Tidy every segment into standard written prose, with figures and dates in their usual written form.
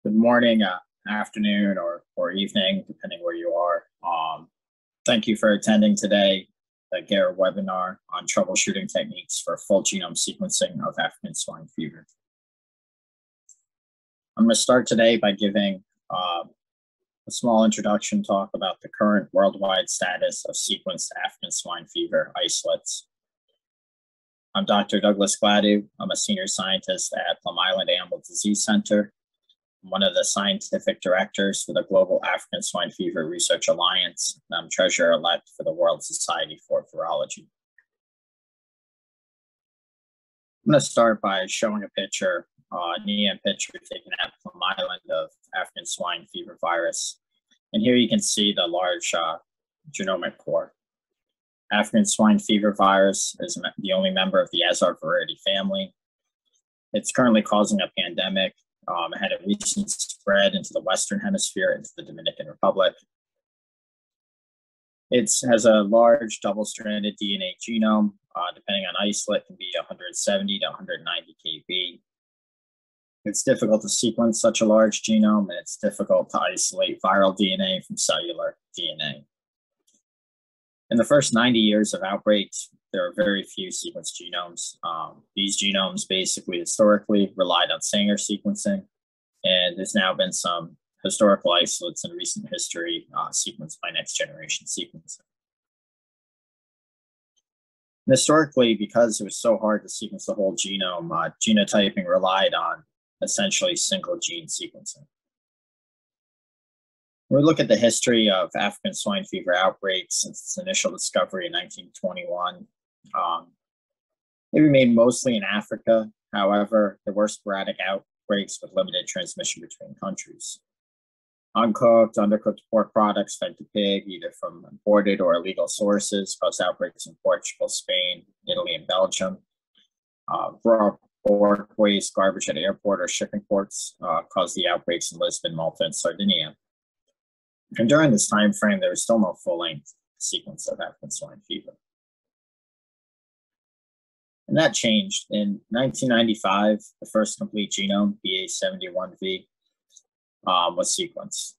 Good morning, afternoon, or evening, depending where you are. Thank you for attending today, the GARE webinar on troubleshooting techniques for full genome sequencing of African swine fever. I'm going to start today by giving a small introduction talk about the current worldwide status of sequenced African swine fever isolates. I'm Dr. Douglas Gladue. I'm a senior scientist at Plum Island Animal Disease Center. I'm one of the scientific directors for the Global African Swine Fever Research Alliance, and I'm treasurer-elect for the World Society for Virology. I'm going to start by showing a picture, an EM picture taken at Plum Island of African swine fever virus. And here you can see the large genomic core. African swine fever virus is the only member of the Azarviridae family. It's currently causing a pandemic. It had a recent spread into the Western Hemisphere, into the Dominican Republic. It has a large double-stranded DNA genome, depending on isolate, can be 170 to 190 kb. It's difficult to sequence such a large genome, and it's difficult to isolate viral DNA from cellular DNA. In the first 90 years of outbreaks, there are very few sequenced genomes. These genomes basically historically relied on Sanger sequencing, and there's now been some historical isolates in recent history sequenced by next generation sequencing. And historically, because it was so hard to sequence the whole genome, genotyping relied on essentially single gene sequencing. When we look at the history of African swine fever outbreaks since its initial discovery in 1921, they remained mostly in Africa. However, there were sporadic outbreaks with limited transmission between countries. Uncooked, undercooked pork products fed to pig, either from imported or illegal sources, caused outbreaks in Portugal, Spain, Italy, and Belgium. Raw pork waste, garbage at airport or shipping ports caused the outbreaks in Lisbon, Malta, and Sardinia. And during this time frame, there was still no full-length sequence of African swine fever. And that changed. In 1995, the first complete genome, BA71V, was sequenced.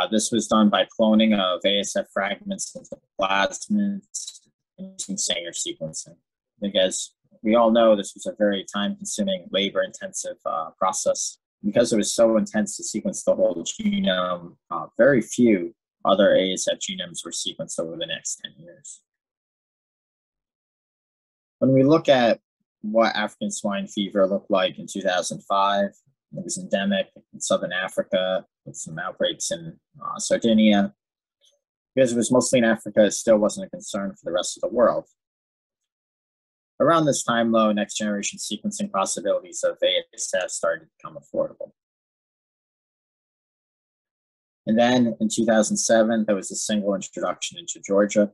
This was done by cloning of ASF fragments into plasmids using Sanger sequencing. Because we all know this was a very time-consuming, labor-intensive process. Because it was so intense to sequence the whole genome, very few other ASF genomes were sequenced over the next 10 years. When we look at what African swine fever looked like in 2005, it was endemic in Southern Africa with some outbreaks in Sardinia. Because it was mostly in Africa, it still wasn't a concern for the rest of the world. Around this time, though, next generation sequencing possibilities of ASF started to become affordable. And then in 2007, there was a single introduction into Georgia.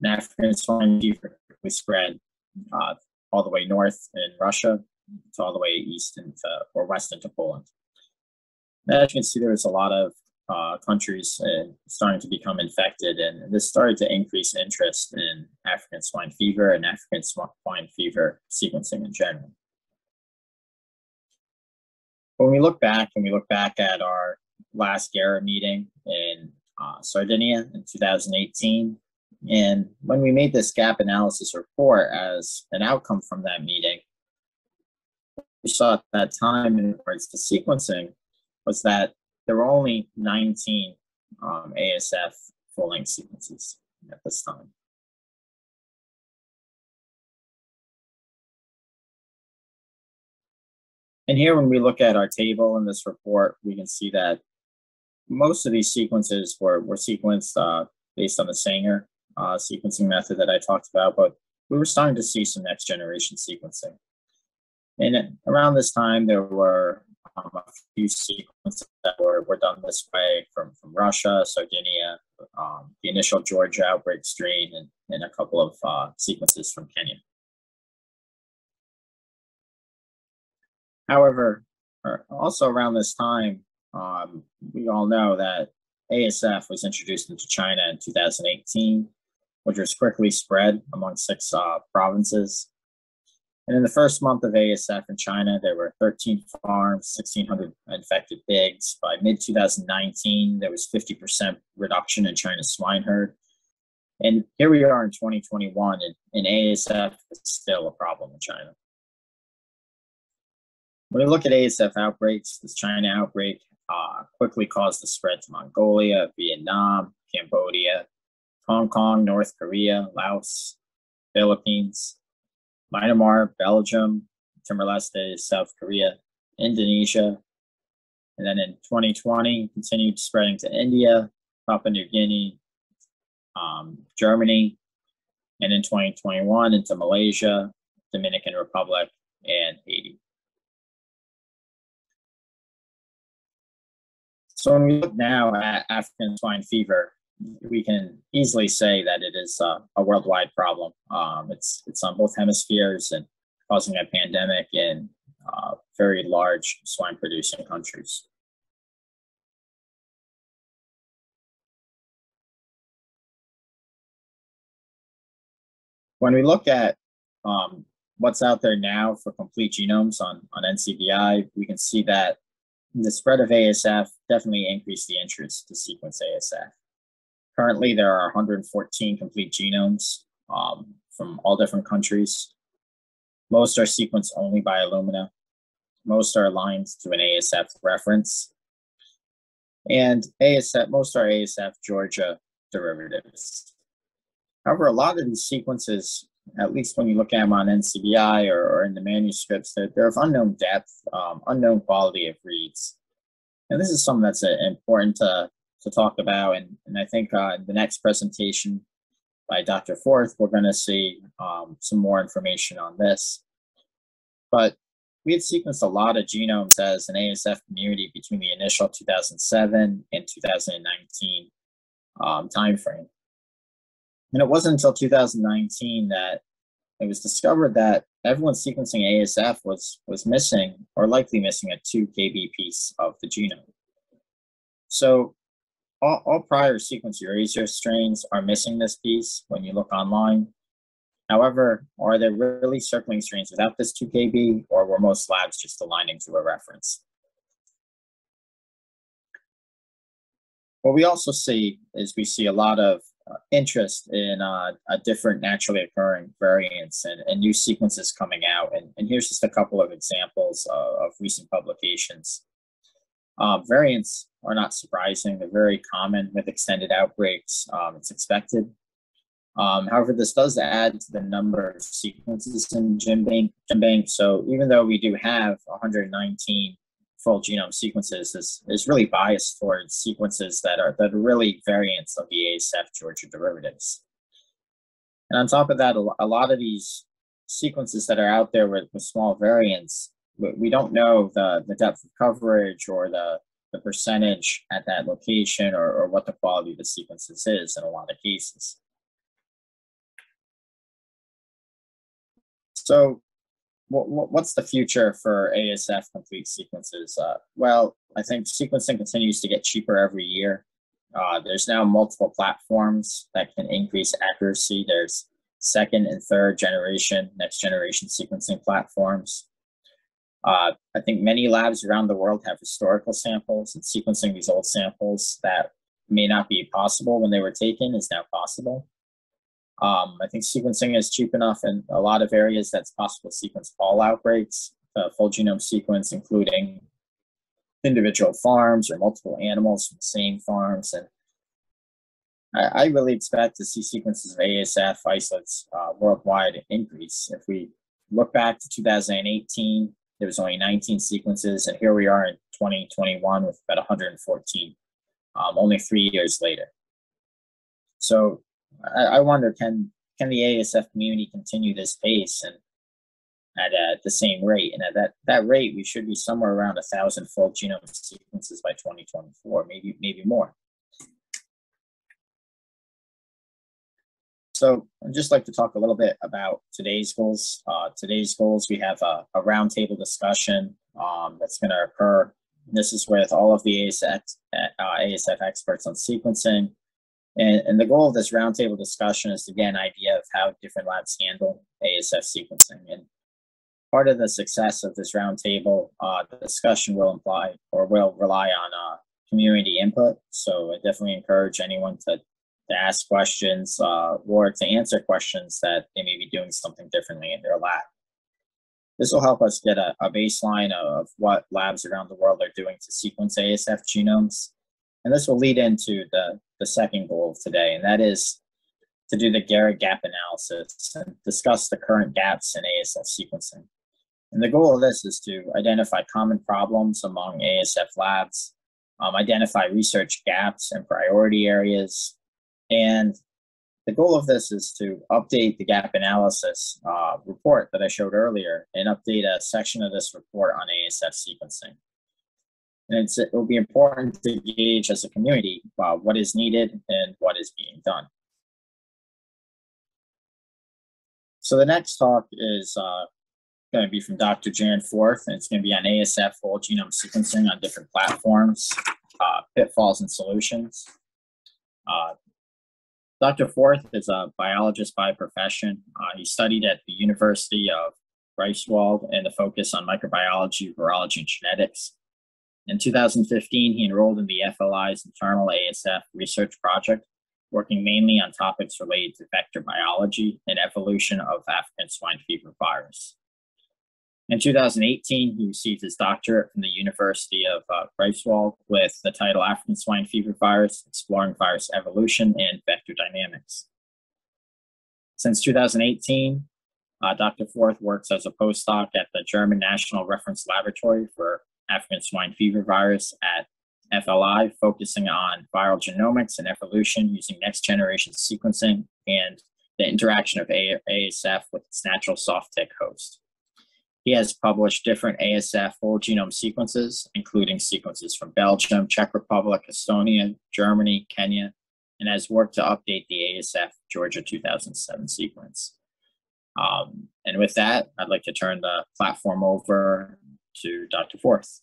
And African swine fever quickly spread all the way north in Russia to all the way east into, or west into Poland. And as you can see, there was a lot of countries starting to become infected, and this started to increase interest in African swine fever and African swine fever sequencing in general. When we look back at our last GARE meeting in Sardinia in 2018, and when we made this gap analysis report as an outcome from that meeting, we saw at that time in regards to sequencing was that there were only 19 ASF full-length sequences at this time. And here, when we look at our table in this report, we can see that most of these sequences were sequenced based on the Sanger sequencing method that I talked about, but we were starting to see some next generation sequencing. And around this time, there were a few sequences that were done this way from Russia, Sardinia, the initial Georgia outbreak strain, and a couple of sequences from Kenya. However, also around this time, we all know that ASF was introduced into China in 2018, which was quickly spread among 6 provinces. And in the first month of ASF in China, there were 13 farms, 1,600 infected pigs. By mid-2019, there was 50% reduction in China's swine herd. And here we are in 2021, and ASF is still a problem in China. When we look at ASF outbreaks, this China outbreak quickly caused the spread to Mongolia, Vietnam, Cambodia, Hong Kong, North Korea, Laos, Philippines, Myanmar, Belgium, Timor-Leste, South Korea, Indonesia, and then in 2020, continued spreading to India, Papua New Guinea, Germany, and in 2021 into Malaysia, Dominican Republic, and Haiti. So when we look now at African swine fever, we can easily say that it is a worldwide problem. It's on both hemispheres and causing a pandemic in very large swine-producing countries. When we look at what's out there now for complete genomes on NCBI, we can see that the spread of ASF definitely increased the interest to sequence ASF. Currently, there are 114 complete genomes from all different countries. Most are sequenced only by Illumina. Most are aligned to an ASF reference. And most are ASF Georgia derivatives. However, a lot of these sequences, at least when you look at them on NCBI or in the manuscripts, they're of unknown depth, unknown quality of reads. And this is something that's important to talk about. And I think in the next presentation by Dr. Forth, we're going to see some more information on this. But we had sequenced a lot of genomes as an ASF community between the initial 2007 and 2019 timeframe. And it wasn't until 2019 that it was discovered that everyone sequencing ASF was missing or likely missing a 2 kb piece of the genome. So all prior sequence Eurasia strains are missing this piece when you look online. However, are there really circulating strains without this 2 kb, or were most labs just aligning to a reference? What we also see is we see a lot of interest in different naturally occurring variants and new sequences coming out. And here's just a couple of examples of recent publications. Variants are not surprising. They're very common with extended outbreaks. It's expected. However, this does add to the number of sequences in GenBank. So even though we do have 119 full genome sequences, is really biased towards sequences that are really variants of the ASF Georgia derivatives. And on top of that, a lot of these sequences that are out there with small variants, we don't know the depth of coverage or the percentage at that location or what the quality of the sequences is in a lot of cases. So what's the future for ASF complete sequences? Well, I think sequencing continues to get cheaper every year. There's now multiple platforms that can increase accuracy. There's second and third generation, next generation sequencing platforms. I think many labs around the world have historical samples, and sequencing these old samples that may not be possible when they were taken is now possible. I think sequencing is cheap enough in a lot of areas that's possible to sequence all outbreaks, full genome sequence, including individual farms or multiple animals from the same farms. And I really expect to see sequences of ASF isolates worldwide increase. If we look back to 2018, there was only 19 sequences, and here we are in 2021 with about 114, only 3 years later. So I wonder, can the ASF community continue this pace and at the same rate? And at that rate, we should be somewhere around 1,000 full genome sequences by 2024, maybe more. So I'd just like to talk a little bit about today's goals. We have a roundtable discussion that's going to occur. This is with all of the ASF experts on sequencing. And the goal of this roundtable discussion is to get an idea of how different labs handle ASF sequencing. And Part of the success of this roundtable discussion will rely on community input. So I definitely encourage anyone to ask questions or to answer questions that they may be doing something differently in their lab. This will help us get a baseline of what labs around the world are doing to sequence ASF genomes. And this will lead into the second goal of today, and that is to do the Garrett gap analysis and discuss the current gaps in ASF sequencing. And the goal of this is to identify common problems among ASF labs, identify research gaps and priority areas. And the goal of this is to update the gap analysis report that I showed earlier and update a section of this report on ASF sequencing. And it will be important to gauge as a community what is needed and what is being done. So the next talk is going to be from Dr. Jan Forth, and it's going to be on ASF whole genome sequencing on different platforms, pitfalls and solutions. Dr. Forth is a biologist by profession. He studied at the University of Greifswald and the focus on microbiology, virology, and genetics. In 2015, he enrolled in the FLI's internal ASF research project, working mainly on topics related to vector biology and evolution of African swine fever virus. In 2018, he received his doctorate from the University of Greifswald with the title African Swine Fever Virus, Exploring Virus Evolution and Vector Dynamics. Since 2018, Dr. Forth works as a postdoc at the German National Reference Laboratory for African Swine Fever Virus at FLI, focusing on viral genomics and evolution using next-generation sequencing and the interaction of ASF with its natural soft tick host. He has published different ASF whole genome sequences, including sequences from Belgium, Czech Republic, Estonia, Germany, Kenya, and has worked to update the ASF Georgia 2007 sequence. And with that, I'd like to turn the platform over to Dr. Forth.